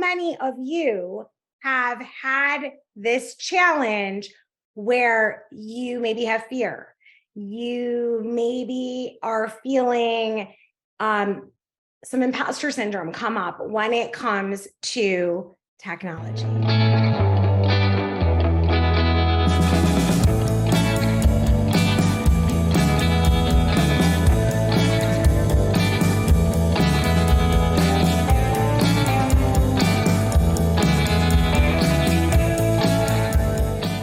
many of you have had this challenge where you maybe have fear? You maybe are feeling some imposter syndrome come up when it comes to technology.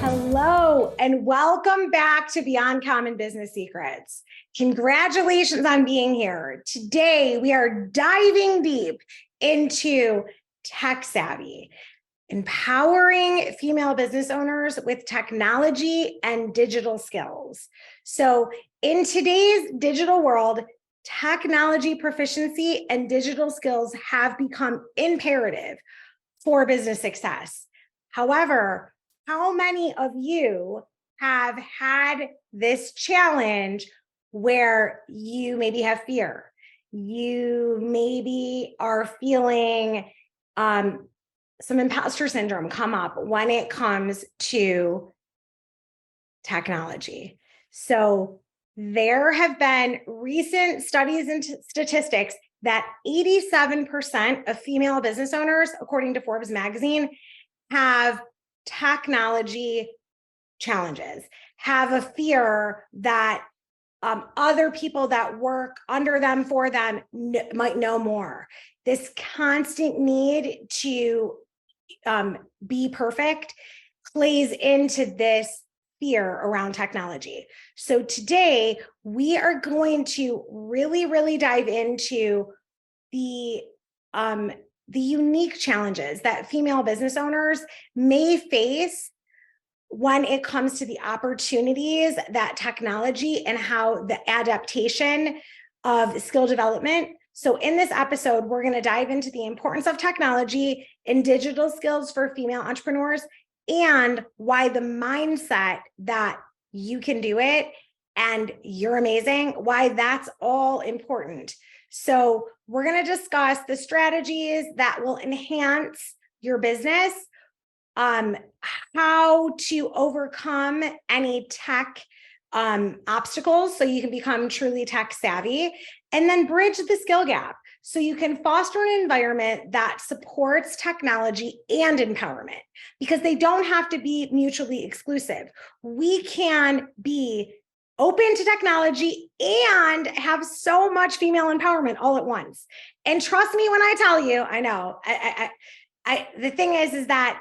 Hello, and welcome back to Beyond Common Business Secrets. Congratulations on being here. Today, we are diving deep into tech savvy, empowering female business owners with technology and digital skills. So in today's digital world, technology proficiency and digital skills have become imperative for business success. However, how many of you have had this challenge where you maybe have fear? You maybe are feeling some imposter syndrome come up when it comes to technology. So there have been recent studies and statistics that 87% of female business owners, according to Forbes magazine, have technology challenges, have a fear that other people that work under them, for them, might know more. This constant need to be perfect plays into this fear around technology. So today we are going to really dive into the unique challenges that female business owners may face when it comes to the opportunities that technology and how the adaptation of skill development. So in this episode, we're going to dive into the importance of technology and digital skills for female entrepreneurs, and why the mindset that you can do it and you're amazing, why that's all important. So we're going to discuss the strategies that will enhance your business, how to overcome any tech obstacles so you can become truly tech savvy, and then bridge the skill gap so you can foster an environment that supports technology and empowerment, because they don't have to be mutually exclusive. We can be open to technology and have so much female empowerment all at once. And trust me when I tell you, I know, the thing is that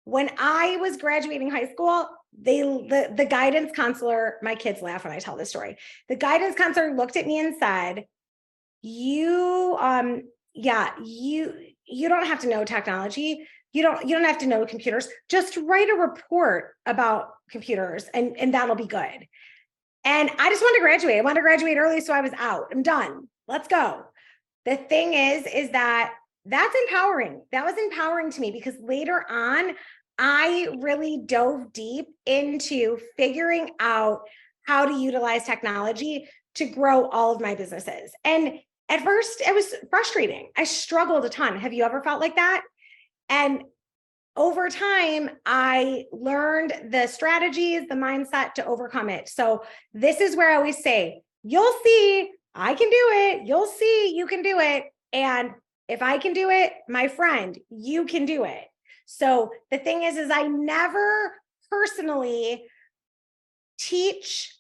when I was graduating high school, the guidance counselor, my kids laugh when I tell this story. The guidance counselor looked at me and said, you don't have to know technology. You don't have to know computers. Just write a report about computers and that'll be good. And I just wanted to graduate. I wanted to graduate early, so I was out. I'm done. Let's go. The thing is that that's empowering. That was empowering to me, because later on, I really dove deep into figuring out how to utilize technology to grow all of my businesses. And at first, it was frustrating. I struggled a ton. Have you ever felt like that? And over time, I learned the strategies, the mindset to overcome it. So this is where I always say, you'll see, I can do it. You'll see, you can do it. And if I can do it, my friend, you can do it. So the thing is I never personally teach,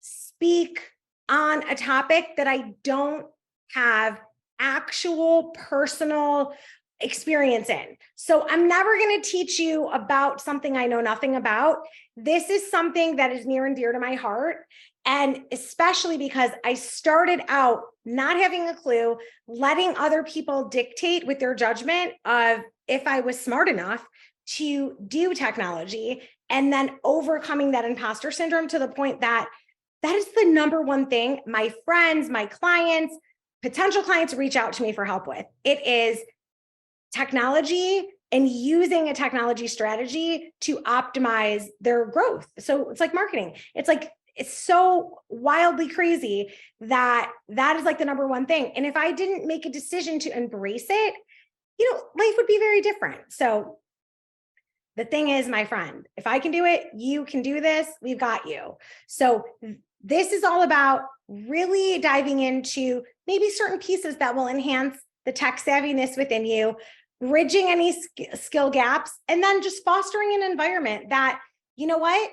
speak on a topic that I don't have actual personal experience in. So I'm never going to teach you about something I know nothing about. This is something that is near and dear to my heart. And especially because I started out not having a clue, letting other people dictate with their judgment of if I was smart enough to do technology, and then overcoming that imposter syndrome to the point that that is the number one thing my friends, my clients, potential clients reach out to me for help with. It is technology and using a technology strategy to optimize their growth. So it's like marketing. It's so wildly crazy that that is like the number one thing. And if I didn't make a decision to embrace it, life would be very different. So the thing is, my friend, if I can do it, you can do this. We've got you. So this is all about really diving into maybe certain pieces that will enhance the tech savviness within you, bridging any skill gaps, and then just fostering an environment that, you know what,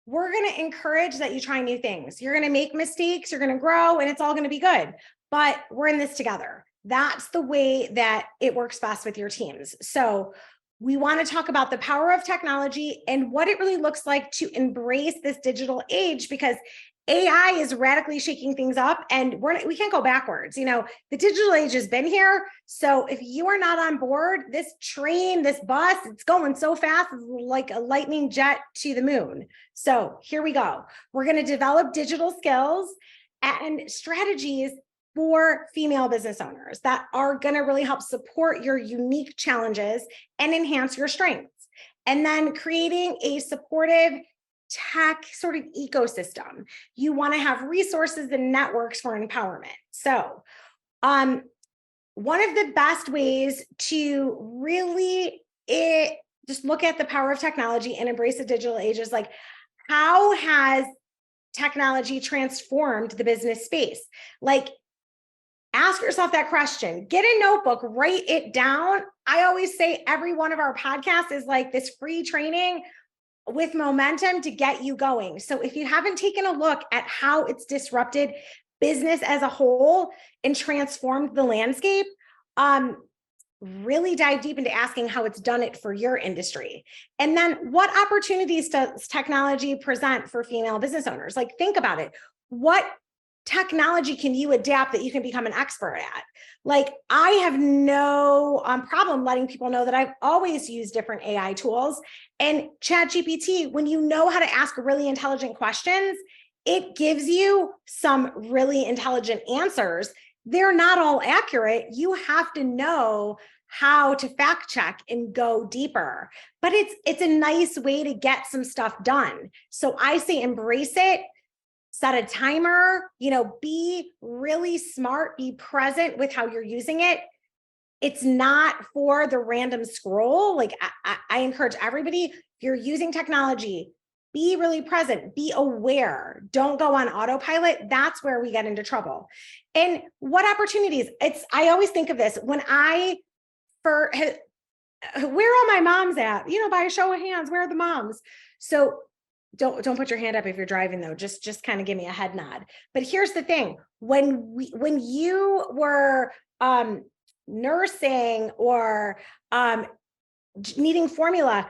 we're going to encourage that you try new things. You're going to make mistakes, you're going to grow, and it's all going to be good. But we're in this together. That's the way that it works best with your teams. So we want to talk about the power of technology and what it really looks like to embrace this digital age, because AI is radically shaking things up and we can't go backwards. The digital age has been here. So if you are not on board, this train, this bus, it's going so fast, it's like a lightning jet to the moon. So here we go. We're going to develop digital skills and strategies for female business owners that are going to really help support your unique challenges and enhance your strengths. And then creating a supportive tech sort of ecosystem. You want to have resources and networks for empowerment. So, one of the best ways to really just look at the power of technology and embrace the digital age is like, how has technology transformed the business space? Like, ask yourself that question. Get a notebook, write it down. I always say every one of our podcasts is like this free training with momentum to get you going. So if you haven't taken a look at how it's disrupted business as a whole and transformed the landscape, really dive deep into asking how it's done it for your industry. And then what opportunities does technology present for female business owners? Like, think about it. What technology can you adapt that you can become an expert at? Like, I have no problem letting people know that I've always used different AI tools. And Chat GPT, when you know how to ask really intelligent questions, it gives you some really intelligent answers. They're not all accurate. You have to know how to fact check and go deeper. But it's a nice way to get some stuff done. So I say embrace it. Set a timer, be really smart, be present with how you're using it. It's not for the random scroll. Like, I encourage everybody, if you're using technology, be really present, be aware, don't go on autopilot. That's where we get into trouble. And what opportunities? I always think of this when where are all my moms at? By a show of hands, where are the moms? So don't put your hand up if you're driving, though. Just kind of give me a head nod. But here's the thing: when you were nursing or needing formula,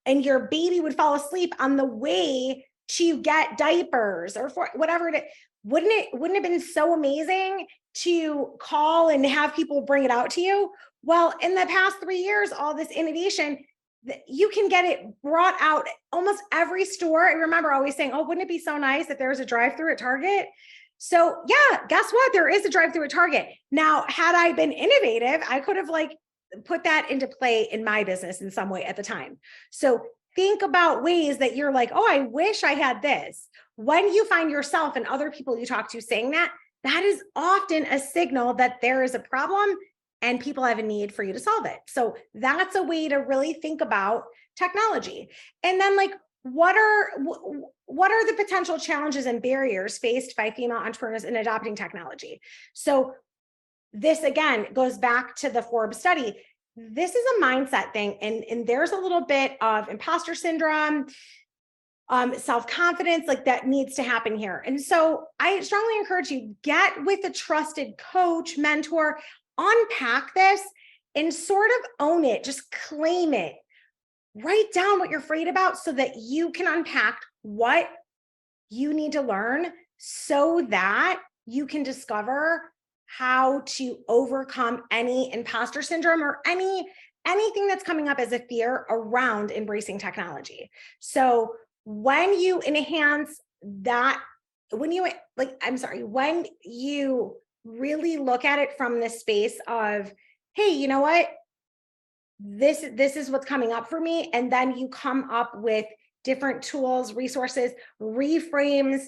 and your baby would fall asleep on the way to get diapers or for whatever it is, wouldn't it have been so amazing to call and have people bring it out to you? Well, in the past 3 years, all this innovation, you can get it brought out almost every store. I remember always saying, oh, wouldn't it be so nice if there was a drive-through at Target? So yeah, guess what? There is a drive-through at Target. Now, had I been innovative, I could have put that into play in my business in some way at the time. So think about ways that you're like, oh, I wish I had this. When you find yourself and other people you talk to saying that is often a signal that there is a problem and people have a need for you to solve it. So that's a way to really think about technology. And then what are the potential challenges and barriers faced by female entrepreneurs in adopting technology? So this, again, goes back to the Forbes study. This is a mindset thing. And there's a little bit of imposter syndrome, self-confidence, that needs to happen here. And so I strongly encourage you, get with a trusted coach, mentor, unpack this and sort of own it, just claim it. Write down what you're afraid about so that you can unpack what you need to learn so that you can discover how to overcome any imposter syndrome or anything that's coming up as a fear around embracing technology. So when you enhance that, when you really look at it from the space of, hey, you know what? This is what's coming up for me. And then you come up with different tools, resources, reframes,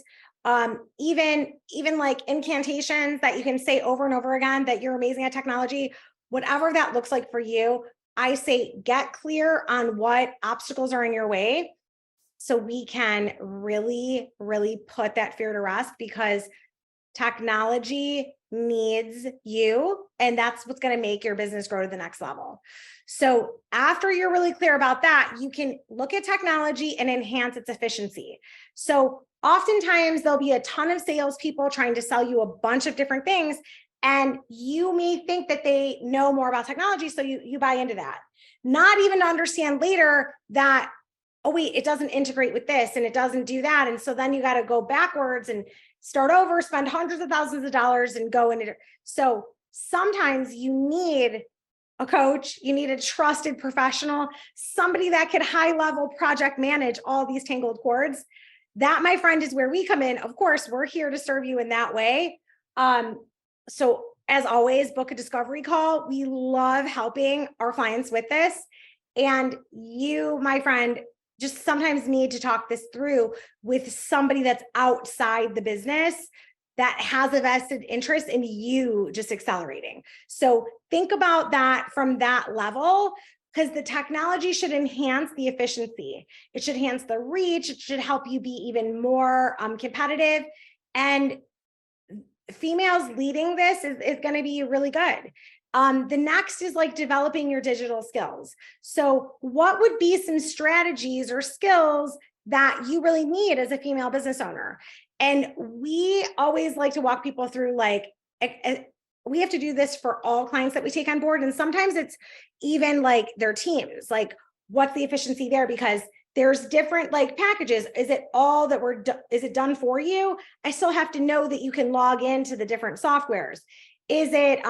even like incantations that you can say over and over again that you're amazing at technology, whatever that looks like for you, I say get clear on what obstacles are in your way so we can really, really put that fear to rest, because technology needs you, and that's what's going to make your business grow to the next level. So after you're really clear about that, you can look at technology and enhance its efficiency. So oftentimes there'll be a ton of salespeople trying to sell you a bunch of different things, and you may think that they know more about technology, so you buy into that, not even to understand later that, oh wait, it doesn't integrate with this and it doesn't do that. And so then you got to go backwards and start over, spend hundreds of thousands of dollars and go into it. So sometimes you need a coach, you need a trusted professional, somebody that could high level project manage all these tangled cords. That, my friend, is where we come in. Of course, we're here to serve you in that way. So as always, book a discovery call. We love helping our clients with this. And you, my friend, just sometimes need to talk this through with somebody that's outside the business that has a vested interest in you just accelerating. So think about that from that level, because the technology should enhance the efficiency. It should enhance the reach. It should help you be even more competitive. And females leading this is going to be really good. The next is like developing your digital skills. So what would be some strategies or skills that you really need as a female business owner? And we always like to walk people through, like, we have to do this for all clients that we take on board. And sometimes it's even like their teams, like what's the efficiency there? Because there's different like packages. Is it all that is it done for you? I still have to know that you can log into the different softwares. Is it,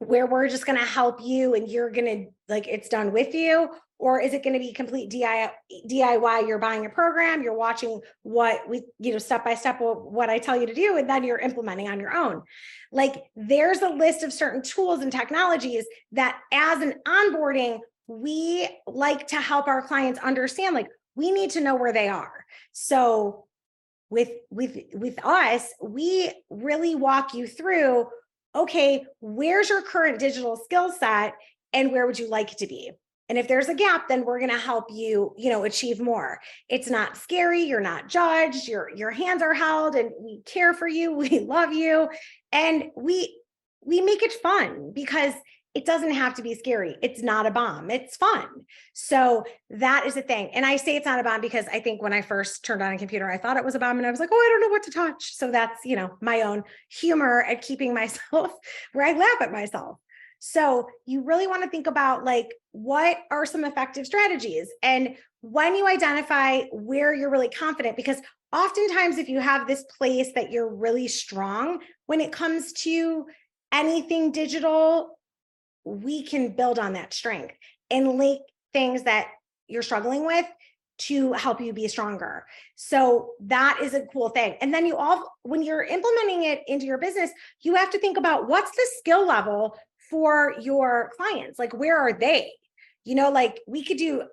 where we're just going to help you and you're going to, like, it's done with you? Or is it going to be complete DIY? You're buying a program, you're watching what we, step by step, what I tell you to do, and then you're implementing on your own. Like, there's a list of certain tools and technologies that as an onboarding, we like to help our clients understand, like, we need to know where they are. So with us, we really walk you through, okay, where's your current digital skill set and where would you like it to be? And if there's a gap, then we're going to help you, achieve more. It's not scary. You're not judged. Your hands are held, and we care for you. We love you. And we make it fun, because it doesn't have to be scary. It's not a bomb. It's fun. So that is the thing. And I say it's not a bomb because I think when I first turned on a computer, I thought it was a bomb, and I was like, oh, I don't know what to touch. So that's, my own humor at keeping myself where I laugh at myself. So you really want to think about, like, what are some effective strategies? And when you identify where you're really confident, because oftentimes if you have this place that you're really strong, when it comes to anything digital, we can build on that strength and link things that you're struggling with to help you be stronger. So that is a cool thing. And then when you're implementing it into your business, you have to think about what's the skill level for your clients. Like, where are they? Like, we could do,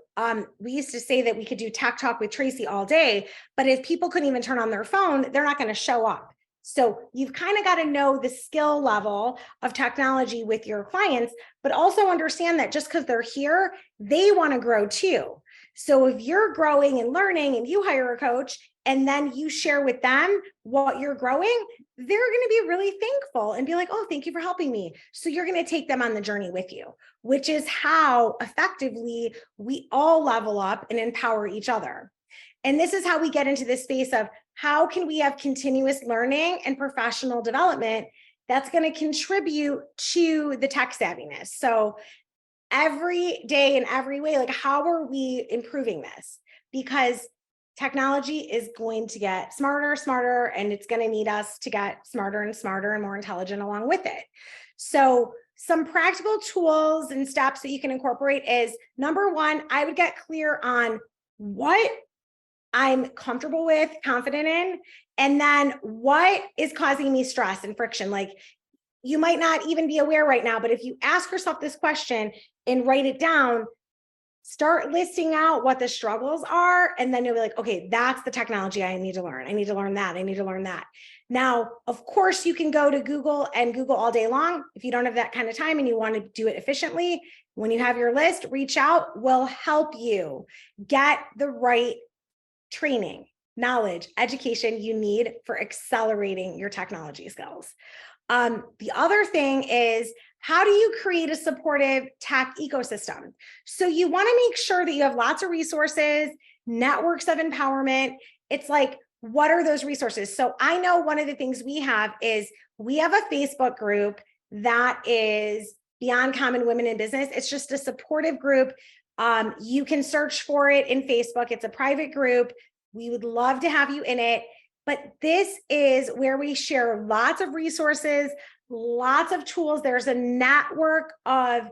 we used to say that we could do tech talk with Tracey all day, but if people couldn't even turn on their phone, they're not going to show up. So you've kind of got to know the skill level of technology with your clients, but also understand that just because they're here, they want to grow too. So if you're growing and learning and you hire a coach and then you share with them what you're growing, they're going to be really thankful and be like, oh, thank you for helping me. So you're going to take them on the journey with you, which is how effectively we all level up and empower each other. And this is how we get into this space of how can we have continuous learning and professional development that's going to contribute to the tech savviness. So every day in every way, like, how are we improving this? Because technology is going to get smarter, and it's going to need us to get smarter and more intelligent along with it. So some practical tools and steps that you can incorporate is, number one, I would get clear on what I'm comfortable with, confident in, and then what is causing me stress and friction. Like, you might not even be aware right now, but if you ask yourself this question and write it down, Start listing out what the struggles are. And then you'll be like, okay, that's the technology I need to learn. I need to learn that. I need to learn that. Now, of course, you can go to Google and Google all day long. If you don't have that kind of time and you want to do it efficiently, when you have your list, reach out. We'll help you get the right training, knowledge, education you need for accelerating your technology skills. The other thing is, how do you create a supportive tech ecosystem? So you want to make sure that you have lots of resources, networks of empowerment. It's like, what are those resources? So I know one of the things we have is we have a Facebook group that is Beyond Common Women in Business. It's just a supportive group. You can search for it in Facebook. It's a private group. We would love to have you in it. But this is where we share lots of resources, lots of tools. There's a network of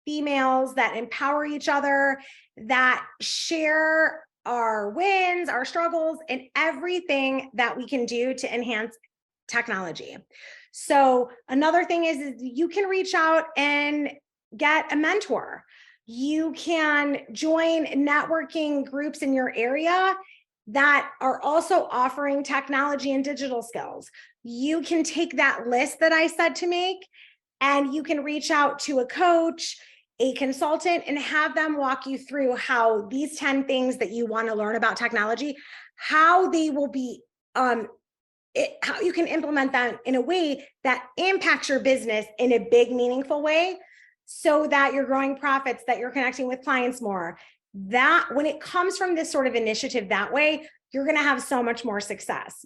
females that empower each other, that share our wins, our struggles, and everything that we can do to enhance technology. So another thing is you can reach out and get a mentor. You can join networking groups in your area that are also offering technology and digital skills. You can take that list that I said to make, and you can reach out to a coach, a consultant, and have them walk you through how these 10 things that you want to learn about technology, how they will be, how you can implement them in a way that impacts your business in a big, meaningful way, so that you're growing profits, that you're connecting with clients more. That when it comes from this sort of initiative that way, you're going to have so much more success.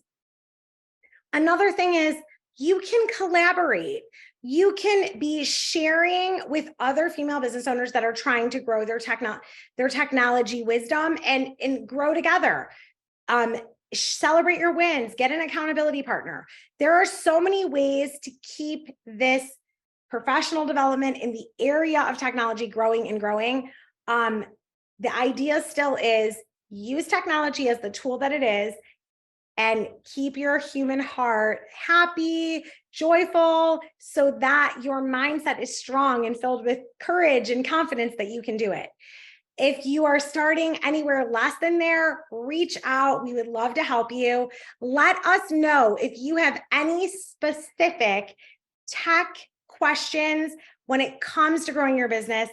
Another thing is you can collaborate. You can be sharing with other female business owners that are trying to grow their technology wisdom and grow together. Celebrate your wins, get an accountability partner. There are so many ways to keep this professional development in the area of technology growing and growing. The idea still is use technology as the tool that it is, and keep your human heart happy, joyful, so that your mindset is strong and filled with courage and confidence that you can do it. If you are starting anywhere less than there, reach out. We would love to help you. Let us know if you have any specific tech questions when it comes to growing your business.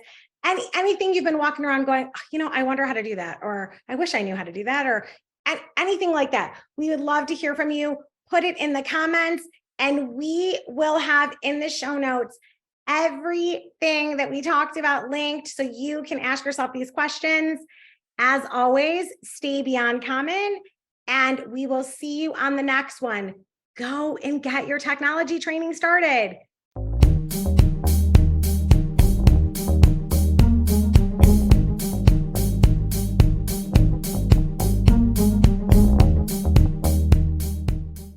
Anything you've been walking around going, I wonder how to do that, or I wish I knew how to do that, or anything like that. We would love to hear from you. Put it in the comments, and we will have in the show notes everything that we talked about linked, so you can ask yourself these questions. As always, stay beyond common, and we will see you on the next one. Go and get your technology training started.